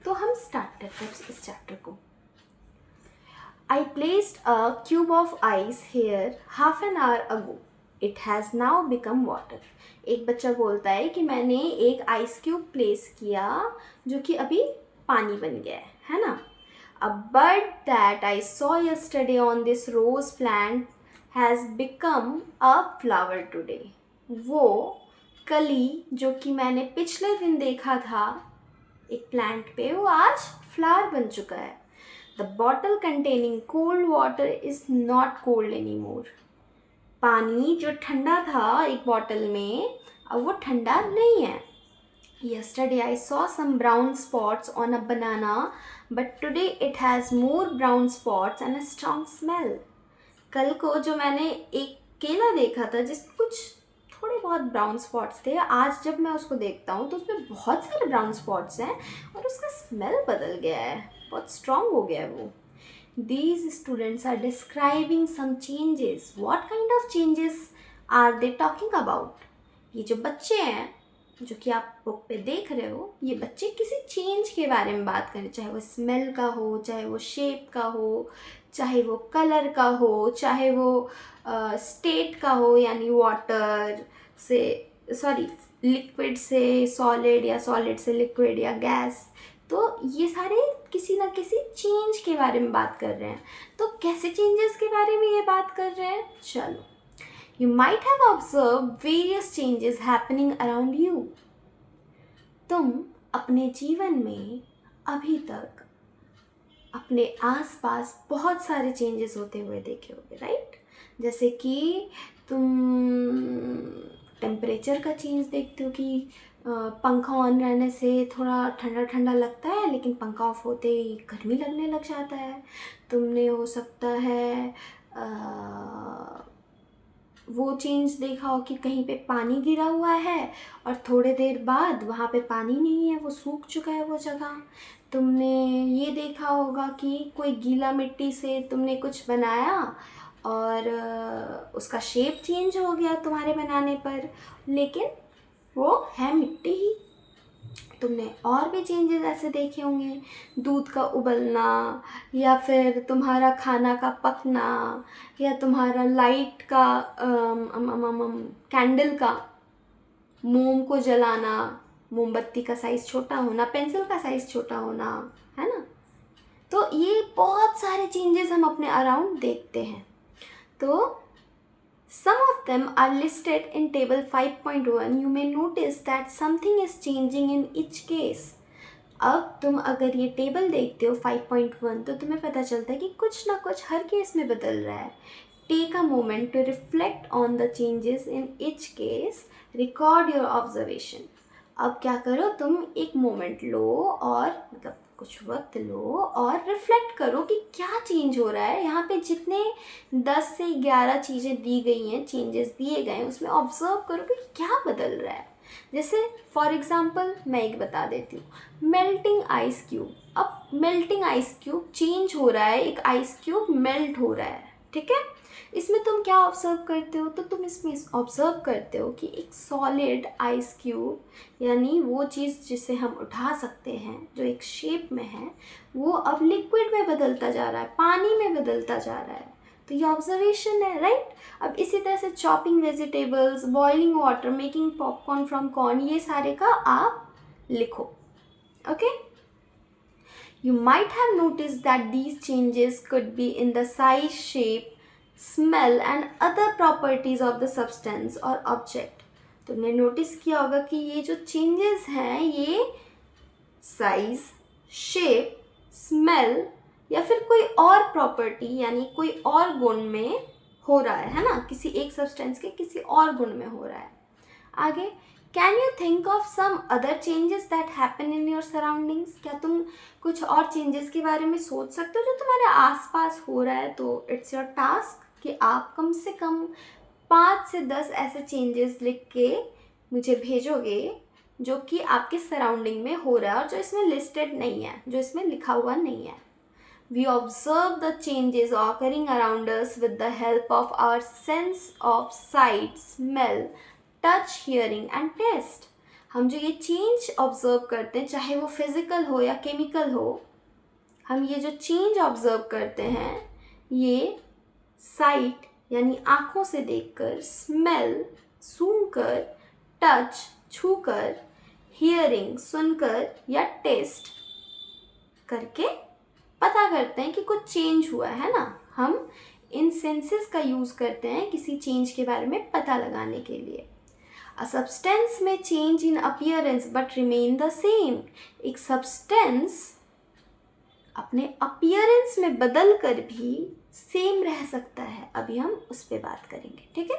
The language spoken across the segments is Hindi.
तो हम स्टार्ट करते हैं इस चैप्टर को। I placed a cube of ice here half an hour ago. It has now become water. एक बच्चा बोलता है कि मैंने एक आइस क्यूब प्लेस किया जो कि अभी पानी बन गया है ना। A bud that I saw yesterday on this rose plant has become a flower today. वो कली जो कि मैंने पिछले दिन देखा था एक प्लांट पे, वो आज फ्लावर बन चुका है। The bottle containing cold water is not cold anymore. पानी जो ठंडा था एक बॉटल में अब वो ठंडा नहीं है। Yesterday I saw some brown spots on a banana, but today it has more brown spots and a strong smell. कल को जो मैंने एक केला देखा था जिसमें कुछ थोड़े बहुत ब्राउन स्पॉट्स थे, आज जब मैं उसको देखता हूँ तो उसमें बहुत सारे ब्राउन स्पॉट्स हैं और उसका स्मेल बदल गया है, बहुत स्ट्रॉन्ग हो गया है वो। These students are describing some changes. What kind of changes are they talking about? ये जो बच्चे हैं जो कि आप बुक पे देख रहे हो, ये बच्चे किसी चेंज के बारे में बात करें, चाहे वो स्मेल का हो, चाहे वो शेप का हो, चाहे वो कलर का हो, चाहे वो स्टेट का हो, यानी वाटर से लिक्विड से सॉलिड या सॉलिड से लिक्विड या गैस। तो ये सारे किसी ना किसी चेंज के बारे में बात कर रहे हैं। तो कैसे चेंजेस के बारे में ये बात कर रहे हैं, चलो। You might have observed various changes happening around you. तुम अपने जीवन में अभी तक अपने आसपास बहुत सारे चेंजेस होते हुए देखे होंगे, राइट? जैसे कि तुम टेम्परेचर का चेंज देखते हो कि पंखा ऑन रहने से थोड़ा ठंडा ठंडा लगता है, लेकिन पंखा ऑफ होते ही गर्मी लगने लग जाता है। तुमने हो सकता है वो चेंज देखा हो कि कहीं पे पानी गिरा हुआ है और थोड़े देर बाद वहाँ पे पानी नहीं है, वो सूख चुका है वो जगह। तुमने ये देखा होगा कि कोई गीला मिट्टी से तुमने कुछ बनाया और उसका शेप चेंज हो गया तुम्हारे बनाने पर, लेकिन वो है मिट्टी ही। तुमने और भी चेंजेस ऐसे देखे होंगे, दूध का उबलना, या फिर तुम्हारा खाना का पकना, या तुम्हारा लाइट का कैंडल का, मोम को जलाना, मोमबत्ती का साइज़ छोटा होना, पेंसिल का साइज़ छोटा होना, है ना। तो ये बहुत सारे चेंजेस हम अपने अराउंड देखते हैं। तो some of them are listed in table 5.1. You may notice that something is changing in each case. अब तुम अगर ये टेबल देखते हो 5.1 तो तुम्हें पता चलता है कि कुछ ना कुछ हर केस में बदल रहा है। Take a moment to reflect on the changes in each case. Record your observation. अब क्या करो, तुम एक मोमेंट लो और मतलब कुछ वक्त लो और रिफ्लेक्ट करो कि क्या चेंज हो रहा है। यहाँ पे जितने 10 से 11 चीज़ें दी गई हैं, चेंजेस दिए गए हैं, उसमें ऑब्जर्व करो कि क्या बदल रहा है। जैसे फॉर एग्जांपल मैं एक बता देती हूँ, मेल्टिंग आइस क्यूब। अब मेल्टिंग आइस क्यूब चेंज हो रहा है, एक आइस क्यूब मेल्ट हो रहा है, ठीक है। इसमें तुम क्या ऑब्जर्व करते हो, तो तुम इसमें ऑब्जर्व करते हो कि एक सॉलिड आइस क्यूब, यानी वो चीज़ जिसे हम उठा सकते हैं जो एक शेप में है, वो अब लिक्विड में बदलता जा रहा है, पानी में बदलता जा रहा है। तो ये ऑब्जर्वेशन है, राइट। अब इसी तरह से chopping vegetables, boiling water, making popcorn from corn, ये सारे का आप लिखो, okay. You might have noticed that these changes could be in the size, shape, smell and other properties of the substance or object. तुमने नोटिस किया होगा कि ये जो चेंजेस हैं ये साइज, शेप, स्मेल या फिर कोई और प्रॉपर्टी यानी कोई और गुण में हो रहा है ना, किसी एक सब्सटेंस के किसी और गुण में हो रहा है। आगे, can you think of some other changes that happen in your surroundings? क्या तुम कुछ और चेंजेस के बारे में सोच सकते हो जो तुम्हारे आसपास हो रहा है? तो इट्स योर टास्क कि आप कम से कम 5 से 10 ऐसे चेंजेस लिख के मुझे भेजोगे जो कि आपके सराउंडिंग में हो रहा है और जो इसमें लिस्टेड नहीं है, जो इसमें लिखा हुआ नहीं है। We observe the changes occurring around us with the help of our sense of sight, smell, touch, hearing and taste. हम जो ये चेंज ऑब्जर्व करते हैं, चाहे वो फिजिकल हो या केमिकल हो, हम ये जो चेंज ऑब्जर्व करते हैं ये साइट यानी आँखों से देखकर, स्मेल सूंघकर, टच छूकर, हियरिंग सुनकर या टेस्ट करके पता करते हैं कि कुछ चेंज हुआ है ना। हम इन सेंसेस का यूज़ करते हैं किसी चेंज के बारे में पता लगाने के लिए। अ सब्सटेंस में change in appearance but remain the same. एक सब्सटेंस अपने अपीयरेंस में बदल कर भी सेम रह सकता है। अभी हम उस पर बात करेंगे, ठीक है।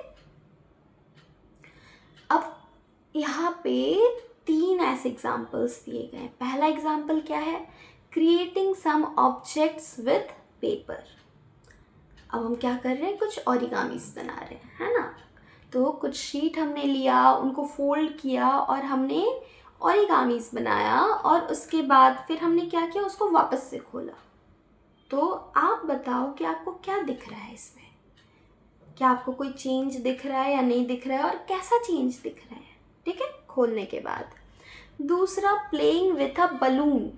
अब यहाँ पे 3 ऐसे एग्जाम्पल्स दिए गए हैं। पहला एग्जाम्पल क्या है, creating some objects with paper. अब हम क्या कर रहे हैं, कुछ ओरिगामीज बना रहे हैं, है ना। तो कुछ शीट हमने लिया, उनको फोल्ड किया और हमने ओरिगामीज बनाया और उसके बाद फिर हमने क्या किया, उसको वापस से खोला। तो आप बताओ कि आपको क्या दिख रहा है इसमें, क्या आपको कोई चेंज दिख रहा है या नहीं दिख रहा है और कैसा चेंज दिख रहा है, ठीक है, खोलने के बाद। दूसरा, playing with a balloon.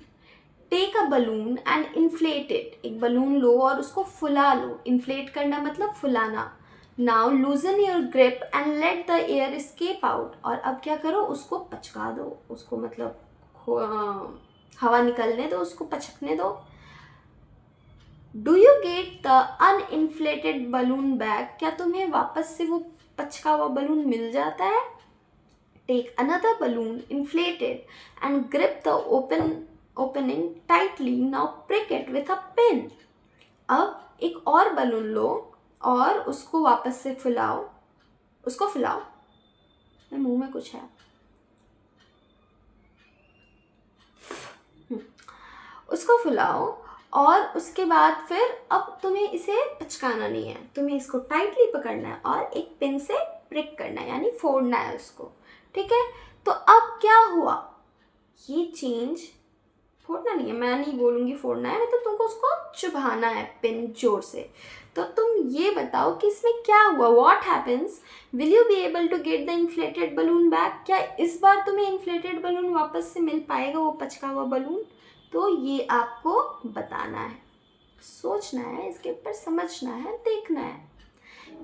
Take a balloon and inflate it. एक बलून लो और उसको फुला लो। इन्फ्लेट करना मतलब फुलाना। Now loosen your grip and let the air escape out. और अब क्या करो, उसको पचका दो, उसको मतलब हवा निकलने दो, उसको पचकने दो। Do you get the uninflated balloon back. क्या तुम्हें वापस से वो पचका हुआ बलून मिल जाता है। Take another balloon, inflate it and grip the opening tightly. Now prick it with a pin. अब एक और बलून लो और उसको वापस से फुलाओ, उसको फुलाओ। मेरे मुंह में कुछ है। उसको फुलाओ और उसके बाद फिर अब तुम्हें इसे पचकाना नहीं है, तुम्हें इसको टाइटली पकड़ना है और एक पिन से प्रिक करना है, यानी फोड़ना है उसको, ठीक है। तो अब क्या हुआ, ये चेंज, फोड़ना नहीं है, मैं नहीं बोलूँगी फोड़ना है, मतलब तुमको उसको चुभाना है पिन जोर से। तो तुम ये बताओ कि इसमें क्या हुआ, what happens, will you be able to get the inflated balloon back. क्या इस बार तुम्हें इन्फ्लेटेड बलून वापस से मिल पाएगा, वो पचका हुआ बलून। तो ये आपको बताना है, सोचना है, इसके ऊपर समझना है, देखना है।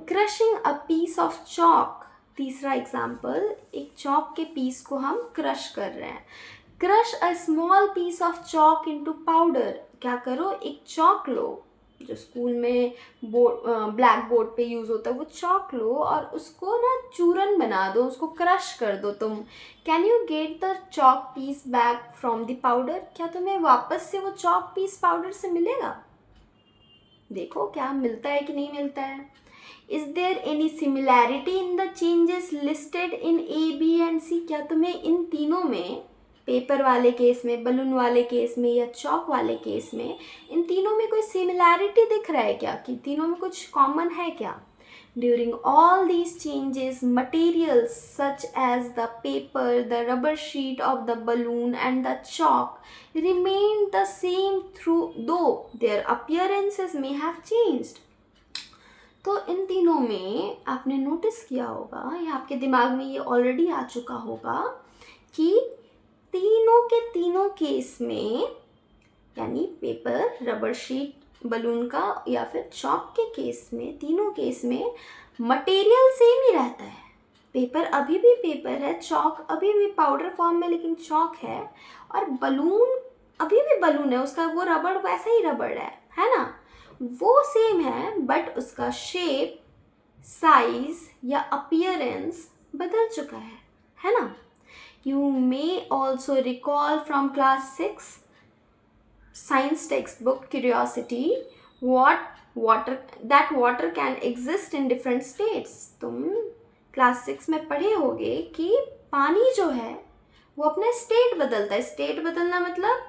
Crushing a piece of chalk. तीसरा एग्जाम्पल, एक चॉक के पीस को हम क्रश कर रहे हैं। Crush a small piece of chalk into powder. क्या करो, एक चॉक लो, जो स्कूल में ब्लैक बोर्ड पे यूज़ होता है, वो चॉक लो और उसको ना चूरन बना दो, उसको क्रश कर दो तुम। Can you get the chalk piece back from the powder. क्या तुम्हें वापस से वो चॉक पीस पाउडर से मिलेगा। देखो क्या मिलता है कि नहीं मिलता है। Is there any similarity in the changes listed in A, B and C. क्या तुम्हें इन तीनों में, पेपर वाले केस में, बलून वाले केस में या चॉक वाले केस में, इन तीनों में कोई सिमिलैरिटी दिख रहा है क्या, कि तीनों में कुछ कॉमन है क्या। During all these changes materials such as the paper, the rubber sheet of the balloon and the chalk remained the same through though their appearances may have changed। तो इन तीनों में आपने नोटिस किया होगा, या आपके दिमाग में ये ऑलरेडी आ चुका होगा, कि तीनों के तीनों केस में, यानी पेपर, रबर शीट, बलून का या फिर चॉक के केस में, तीनों केस में मटेरियल सेम ही रहता है। पेपर अभी भी पेपर है, चॉक अभी भी पाउडर फॉर्म में लेकिन चॉक है, और बलून अभी भी बलून है, उसका वो रबड़ वैसा ही रबड़ है ना, वो सेम है, बट उसका शेप, साइज या अपीयरेंस बदल चुका है ना। You may also recall from class 6 science text book curiosity water can exist in different states. तुम क्लास 6 में पढ़े होगे कि पानी जो है वो अपना स्टेट बदलता है। स्टेट बदलना मतलब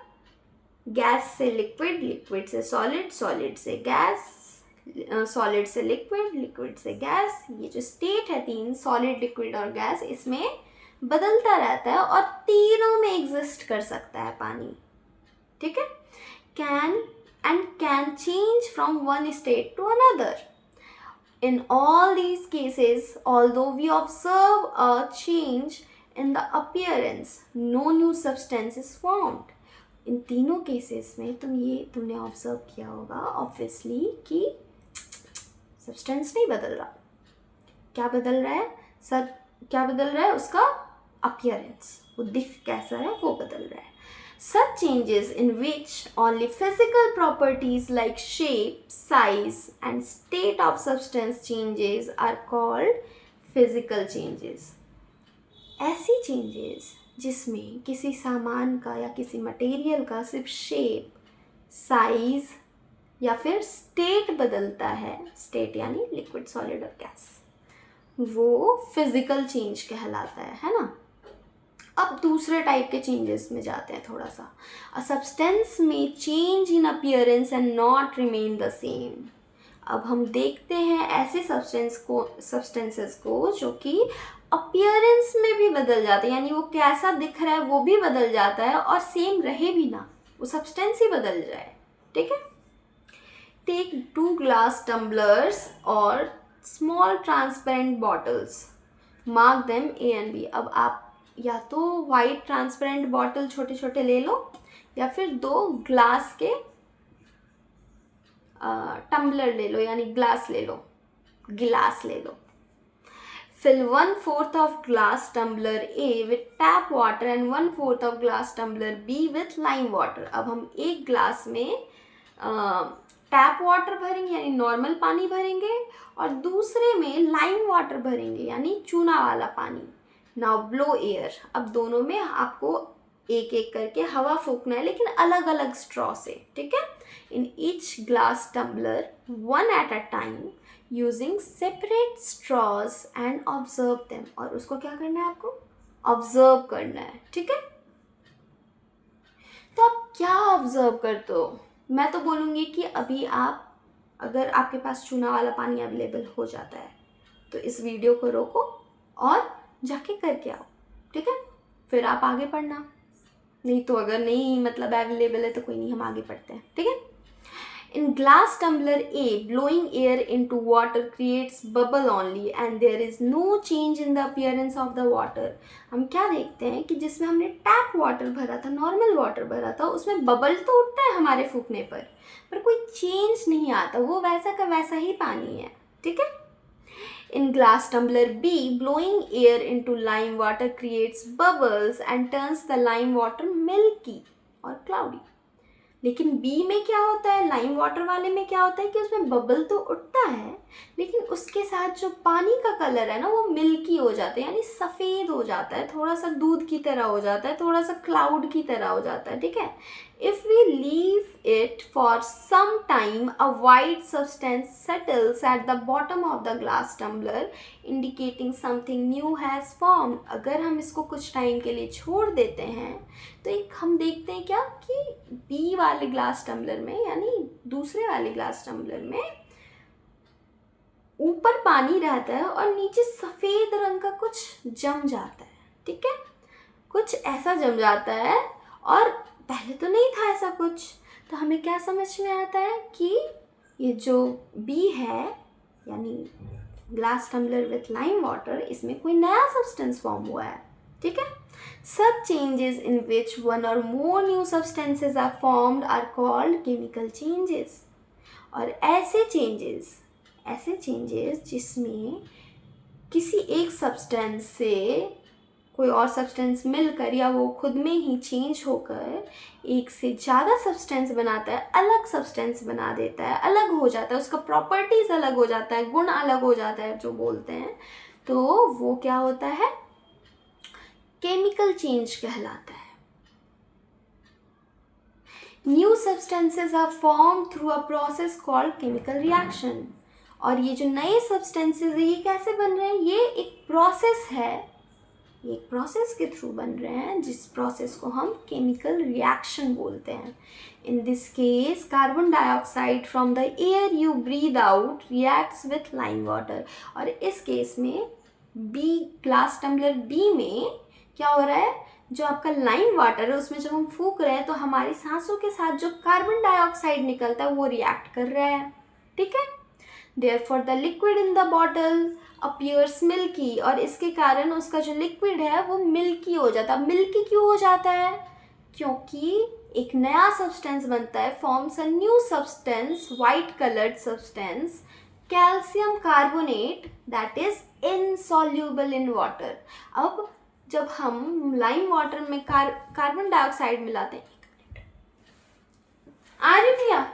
गैस से लिक्विड, लिक्विड से सॉलिड, सॉलिड से गैस, सॉलिड से लिक्विड, लिक्विड से गैस। ये जो स्टेट है 3, सॉलिड, लिक्विड और गैस, इसमें बदलता रहता है और तीनों में एग्जिस्ट कर सकता है पानी, ठीक है। can change from one state to another. In all these cases, although we observe a change in the appearance, no new substance is formed. इन तीनों केसेस में तुमने ऑब्जर्व किया होगा ऑब्वियसली कि सब्सटेंस नहीं बदल रहा. क्या बदल रहा है सर? क्या बदल रहा है? उसका अपीयरेंस, वो दिख कैसा है वो बदल रहा है. Such changes in which only physical properties like shape, size and state of substance changes are called physical changes. ऐसी changes जिसमें किसी सामान का या किसी मटेरियल का सिर्फ शेप, साइज या फिर स्टेट बदलता है, स्टेट यानी लिक्विड, सॉलिड और गैस, वो फिजिकल चेंज कहलाता है ना. अब दूसरे टाइप के चेंजेस में जाते हैं थोड़ा सा. अ सब्सटेंस में change in appearance and not remain the same. अब हम देखते हैं ऐसे सब्सटेंसेस को जो कि अपीयरेंस में भी बदल जाते हैं, यानी वो कैसा दिख रहा है वो भी बदल जाता है और सेम रहे भी ना, वो सब्सटेंस ही बदल जाए. ठीक है. टेक 2 glass tumblers और small transparent bottles, mark them A and B. अब आप या तो वाइट ट्रांसपेरेंट बॉटल छोटे छोटे ले लो या फिर 2 ग्लास के टम्बलर ले लो, यानी गिलास ले लो. Fill 1/4 of glass tumbler A with tap water and 1/4 of glass tumbler B with lime water. अब हम एक ग्लास में टैप वाटर भरेंगे यानी नॉर्मल पानी भरेंगे और दूसरे में लाइम वाटर भरेंगे यानी चूना वाला पानी. Now blow air. अब दोनों में आपको एक एक करके हवा फूकना है, लेकिन अलग अलग स्ट्रॉ से. ठीक है. In each glass tumbler 1 at a time using separate straws and observe them. और उसको क्या करना है? आपको ऑब्जर्व करना है. ठीक है. तो आप क्या ऑब्जर्व करते हो? मैं तो बोलूँगी कि अभी आप, अगर आपके पास चूना वाला पानी अवेलेबल हो जाता है तो इस वीडियो को रोको और जाके करके आओ. ठीक है. फिर आप आगे पढ़ना. नहीं तो अगर नहीं मतलब अवेलेबल है तो कोई नहीं, हम आगे पढ़ते हैं. ठीक है. In glass tumbler A, blowing air into water creates bubble only and there is no change in the appearance of the water. हम क्या देखते हैं कि जिसमें हमने टैप वाटर भरा था, नॉर्मल वाटर भरा था, उसमें बबल तो उठता है हमारे फूकने पर कोई चेंज नहीं आता, वो वैसा का वैसा ही पानी है. ठीक है. In glass tumbler B, blowing air into lime water creates bubbles and turns the lime water milky और cloudy. लेकिन B में क्या होता है, लाइम वाटर वाले में क्या होता है कि उसमें बबल तो उठता है लेकिन उसके साथ जो पानी का कलर है ना वो मिल्की हो जाता है, यानी सफ़ेद हो जाता है, थोड़ा सा दूध की तरह हो जाता है, थोड़ा सा क्लाउड की तरह हो जाता है. ठीक है. If we leave it for some time, a white substance settles at the bottom of the glass tumbler, indicating something new has formed. अगर हम इसको कुछ टाइम के लिए छोड़ देते हैं तो एक हम देखते हैं क्या कि बी वाले ग्लास टम्बलर में, यानी दूसरे वाले ग्लास टम्बलर में ऊपर पानी रहता है और नीचे सफ़ेद रंग का कुछ जम जाता है. ठीक है. कुछ ऐसा जम जाता है और पहले तो नहीं था ऐसा कुछ. तो हमें क्या समझ में आता है कि ये जो बी है यानी glass tumbler with lime water, इसमें कोई नया सब्सटेंस फॉर्म हुआ है. ठीक है. Such changes in which one or more new substances are formed are called chemical changes. और ऐसे चेंजेस जिसमें किसी एक सब्सटेंस से कोई और सब्सटेंस मिलकर या वो खुद में ही चेंज होकर एक से ज़्यादा सब्सटेंस बनाता है, अलग सब्सटेंस बना देता है, अलग हो जाता है, उसका प्रॉपर्टीज़ अलग हो जाता है, गुण अलग हो जाता है जो बोलते हैं, तो वो क्या होता है? केमिकल चेंज कहलाता है. New substances are form through a process called chemical reaction. और ये जो नए सब्सटेंसेस है ये कैसे बन रहे हैं? ये एक प्रोसेस है, ये एक प्रोसेस के थ्रू बन रहे हैं जिस प्रोसेस को हम केमिकल रिएक्शन बोलते हैं. In this case carbon dioxide from the air you breathe out reacts with lime water. और इस केस में बी ग्लास टम्बलर बी में क्या हो रहा है, जो आपका लाइम वाटर है उसमें जब हम फूक रहे हैं तो हमारी सांसों के साथ जो कार्बन डाइऑक्साइड निकलता है वो रिएक्ट कर रहा है. ठीक है. Therefore the liquid in the bottle appears milky, और इसके कारण उसका जो लिक्विड है वो मिल्की हो जाता है। मिल्की क्यों हो जाता है? क्योंकि एक नया सब्सटेंस बनता है, forms a new substance, white coloured substance, calcium carbonate, that is insoluble in water. अब जब हम लाइम वाटर में कार्बन डाइऑक्साइड मिलाते हैं, आ रही भैया,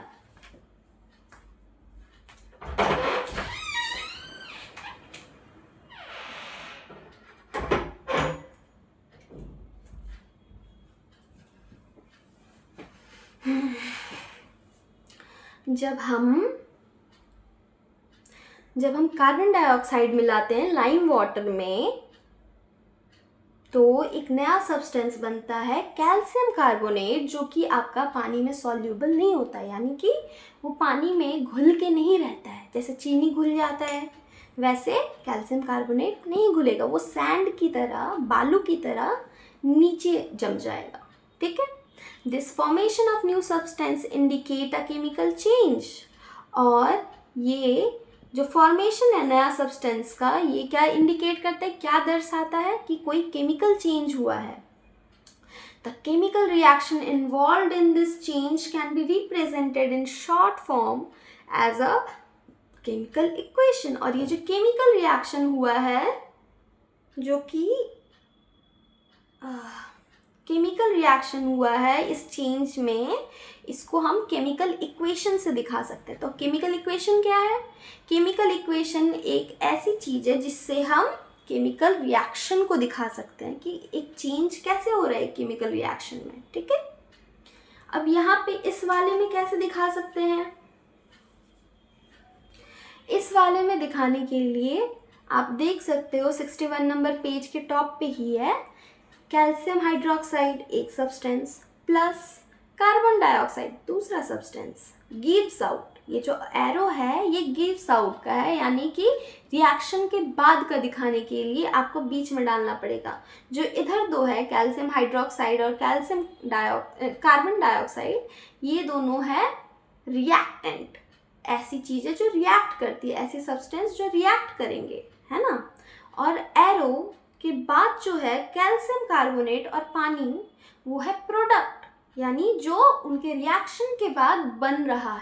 जब हम कार्बन डाइऑक्साइड मिलाते हैं लाइम वाटर में तो एक नया सब्सटेंस बनता है कैल्शियम कार्बोनेट, जो कि आपका पानी में सॉल्यूबल नहीं होता है, यानी कि वो पानी में घुल के नहीं रहता है। जैसे चीनी घुल जाता है वैसे कैल्शियम कार्बोनेट नहीं घुलेगा, वो सैंड की तरह, बालू की तरह नीचे जम जाएगा। ठीक है। This formation of new substance indicate a chemical change, और ये जो फॉर्मेशन है नया सब्सटेंस का, ये क्या इंडिकेट करता है, क्या दर्शाता है कि कोई केमिकल चेंज हुआ है। The chemical reaction involved in this change can be represented in short form as a chemical equation. और ये जो केमिकल रिएक्शन हुआ है, जो कि केमिकल रिएक्शन हुआ है इस चेंज में, इसको हम केमिकल इक्वेशन से दिखा सकते हैं। तो केमिकल इक्वेशन क्या है? केमिकल इक्वेशन एक ऐसी चीज़ है जिससे हम केमिकल रिएक्शन को दिखा सकते हैं कि एक चेंज कैसे हो रहा है केमिकल रिएक्शन में। ठीक है। अब यहाँ पे इस वाले में कैसे दिखा सकते हैं? इस वाले में दिखाने के लिए आप देख सकते हो 61 नंबर पेज के टॉप पे ही है, कैल्शियम हाइड्रोक्साइड एक सब्सटेंस प्लस कार्बन डाइऑक्साइड दूसरा सब्सटेंस गिव्स आउट। ये जो एरो है ये गिव्स आउट का है, यानी कि रिएक्शन के बाद का दिखाने के लिए आपको बीच में डालना पड़ेगा। जो इधर दो है कैल्शियम हाइड्रोक्साइड और कार्बन डाइऑक्साइड, ये दोनों है रिएक्टेंट, ऐसी चीज़ें जो रिएक्ट करती है, ऐसी सब्सटेंस जो रिएक्ट करेंगे, है ना। और एरो के बाद जो है कैल्शियम कार्बोनेट और पानी, वो है प्रोडक्ट, यानी जो उनके रिएक्शन के बाद बन रहा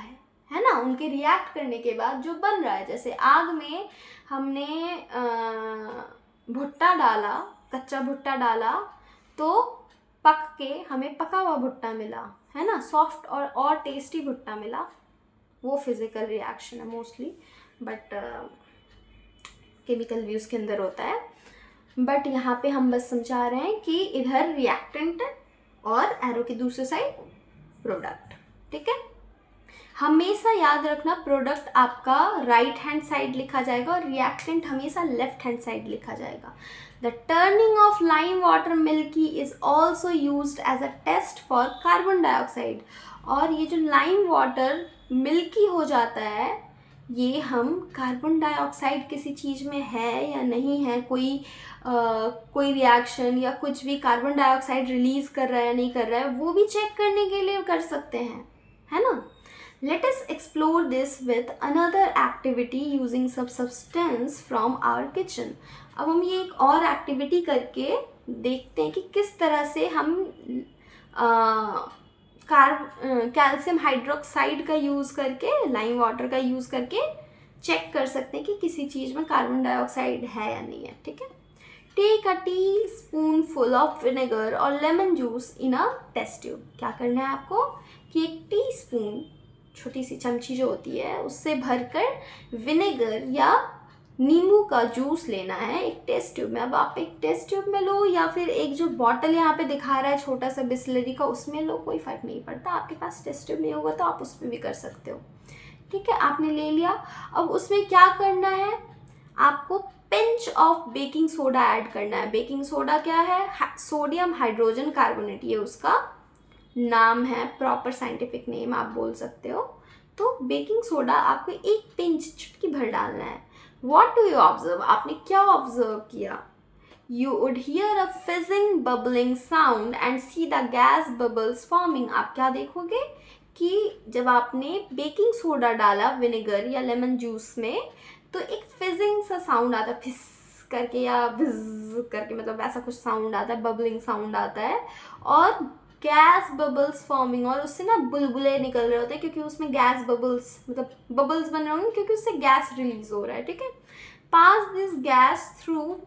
है ना, उनके रिएक्ट करने के बाद जो बन रहा है। जैसे आग में हमने भुट्टा डाला, कच्चा भुट्टा डाला, तो पक के हमें पका हुआ भुट्टा मिला, है ना, सॉफ्ट और टेस्टी भुट्टा मिला। वो फिज़िकल रिएक्शन है मोस्टली, बट केमिकल भी उसके अंदर होता है। बट यहाँ पे हम बस समझा रहे हैं कि इधर रिएक्टेंट और एरो के दूसरे साइड प्रोडक्ट। ठीक है। हमेशा याद रखना, प्रोडक्ट आपका राइट हैंड साइड लिखा जाएगा और रिएक्टेंट हमेशा लेफ्ट हैंड साइड लिखा जाएगा। The turning of lime water milky is also used as a test for carbon dioxide. और ये जो लाइम वाटर मिल्की हो जाता है, ये हम कार्बन डाइऑक्साइड किसी चीज़ में है या नहीं है, कोई रिएक्शन या कुछ भी कार्बन डाइऑक्साइड रिलीज़ कर रहा है या नहीं कर रहा है, वो भी चेक करने के लिए कर सकते हैं, है ना। Let us explore this with another activity using some substance from our kitchen. अब हम ये एक और एक्टिविटी करके देखते हैं कि किस तरह से हम कैल्शियम हाइड्रोक्साइड का यूज़ करके, लाइम वाटर का यूज़ करके चेक कर सकते हैं कि किसी चीज़ में कार्बन डाइऑक्साइड है या नहीं है। ठीक है। Take a teaspoonful of vinegar or lemon juice in a test tube. क्या करना है आपको कि एक टीस्पून, छोटी सी चमची जो होती है, उससे भरकर विनेगर या नींबू का जूस लेना है एक टेस्ट ट्यूब में। अब आप एक टेस्ट ट्यूब में लो या फिर एक जो बॉटल यहाँ पे दिखा रहा है छोटा सा बिस्लरी का, उसमें लो, कोई फ़र्क नहीं पड़ता। आपके पास टेस्ट ट्यूब नहीं होगा तो आप उसमें भी कर सकते हो। ठीक है। आपने ले लिया। अब उसमें क्या करना है, आपको pinch of baking soda add करना है। बेकिंग सोडा क्या है? सोडियम हाइड्रोजन कार्बोनेट, ये उसका नाम है, प्रॉपर साइंटिफिक नेम आप बोल सकते हो। तो बेकिंग सोडा आपको एक पिंच, चुटकी भर डालना है। What do you observe? आपने क्या ऑब्जर्व किया you would hear a fizzing bubbling sound and see the gas bubbles forming. आप क्या देखोगे कि जब आपने बेकिंग सोडा डाला विनेगर या लेमन जूस में तो एक फिजिंग सा साउंड आता है, फिस करके या विज करके, मतलब ऐसा कुछ साउंड आता है, बबलिंग साउंड आता है, और गैस बबल्स फॉर्मिंग, और उससे ना बुलबुले निकल रहे होते हैं क्योंकि उसमें गैस बबल्स, मतलब बबल्स बन रहे होंगे क्योंकि उससे गैस रिलीज हो रहा है, ठीक है. Pass this gas through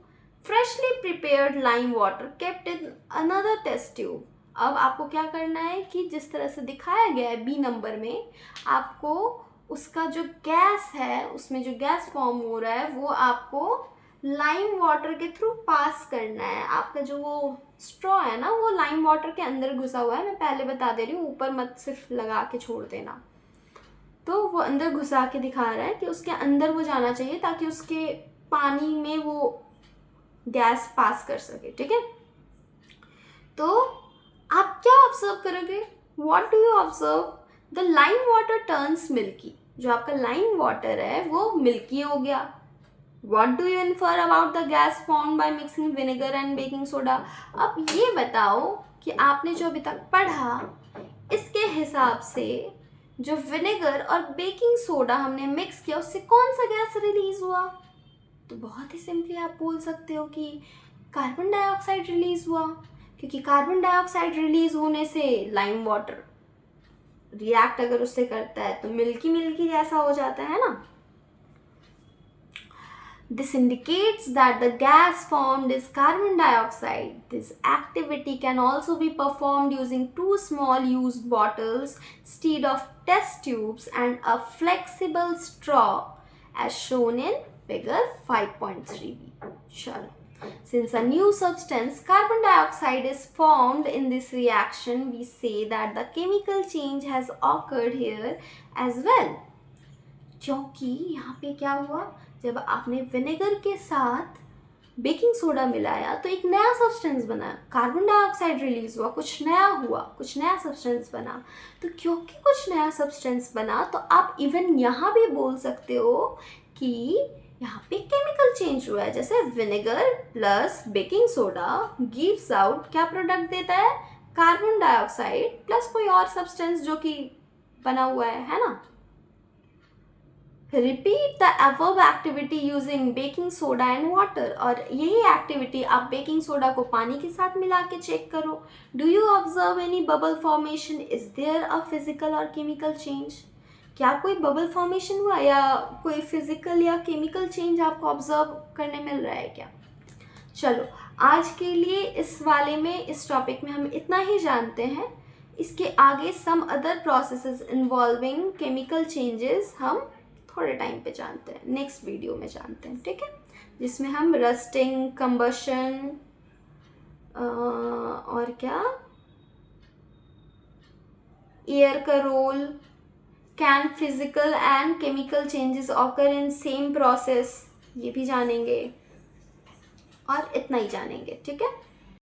freshly prepared lime water kept in another test tube. अब आपको क्या करना है कि जिस तरह से दिखाया गया है बी नंबर में, आपको उसका जो गैस है, उसमें जो गैस फॉर्म हो रहा है वो आपको लाइम वाटर के थ्रू पास करना है. आपका जो वो स्ट्रॉ है ना वो लाइम वाटर के अंदर घुसा हुआ है, मैं पहले बता दे रही हूँ, ऊपर मत सिर्फ लगा के छोड़ देना. तो वो अंदर घुसा के दिखा रहा है कि उसके अंदर वो जाना चाहिए ताकि उसके पानी में वो गैस पास कर सके, ठीक है. तो आप क्या ऑब्जर्व करोगे? What do you observe? The lime water turns milky. जो आपका लाइम वाटर है वो मिल्की हो गया. What do you infer about the gas form by mixing vinegar and baking soda? अब ये बताओ कि आपने जो अभी तक पढ़ा इसके हिसाब से जो विनेगर और बेकिंग सोडा हमने मिक्स किया उससे कौन सा गैस रिलीज हुआ? तो बहुत ही सिंपली आप बोल सकते हो कि कार्बन डाइऑक्साइड रिलीज हुआ, क्योंकि कार्बन डाइऑक्साइड रिलीज होने से लाइम वाटर रिएक्ट अगर उससे करता है तो मिल्की मिल्की जैसा हो जाता है ना. This indicates that the gas formed is carbon dioxide. This activity can also be performed using two small used bottles instead of test tubes and a flexible straw as shown in figure 5.3b. Chalo. Since a new substance, carbon dioxide, is formed in this reaction, we say that the chemical change has occurred here as well. क्योंकि यहाँ पे क्या हुआ, जब आपने विनेगर के साथ बेकिंग सोडा मिलाया तो एक नया सब्सटेंस बना, कार्बन डाइऑक्साइड रिलीज हुआ, कुछ नया हुआ, कुछ नया सब्सटेंस बना. तो क्योंकि कुछ नया सब्सटेंस बना तो आप इवन यहाँ भी बोल सकते हो कि यहाँ पे केमिकल चेंज हुआ है. जैसे vinegar plus baking soda gives out, क्या प्रोडक्ट देता है? कार्बन डाइऑक्साइड प्लस कोई और सब्सटेंस जो कि बना हुआ है ना. Repeat the above activity using baking soda and water. और यही एक्टिविटी आप बेकिंग सोडा को पानी के साथ मिला के चेक करो. Do you observe any bubble formation? Is there a physical or chemical change? क्या कोई बबल फॉर्मेशन हुआ या कोई फिजिकल या केमिकल चेंज आपको ऑब्जर्व करने मिल रहा है क्या? चलो, आज के लिए इस वाले में, इस टॉपिक में हम इतना ही जानते हैं. इसके आगे some other processes involving chemical changes हम थोड़े टाइम पे जानते हैं, नेक्स्ट वीडियो में जानते हैं, ठीक है, जिसमें हम रस्टिंग, कंबशन और क्या, एयर का role, can physical and chemical changes occur in same process, ये भी जानेंगे और इतना ही जानेंगे, ठीक है.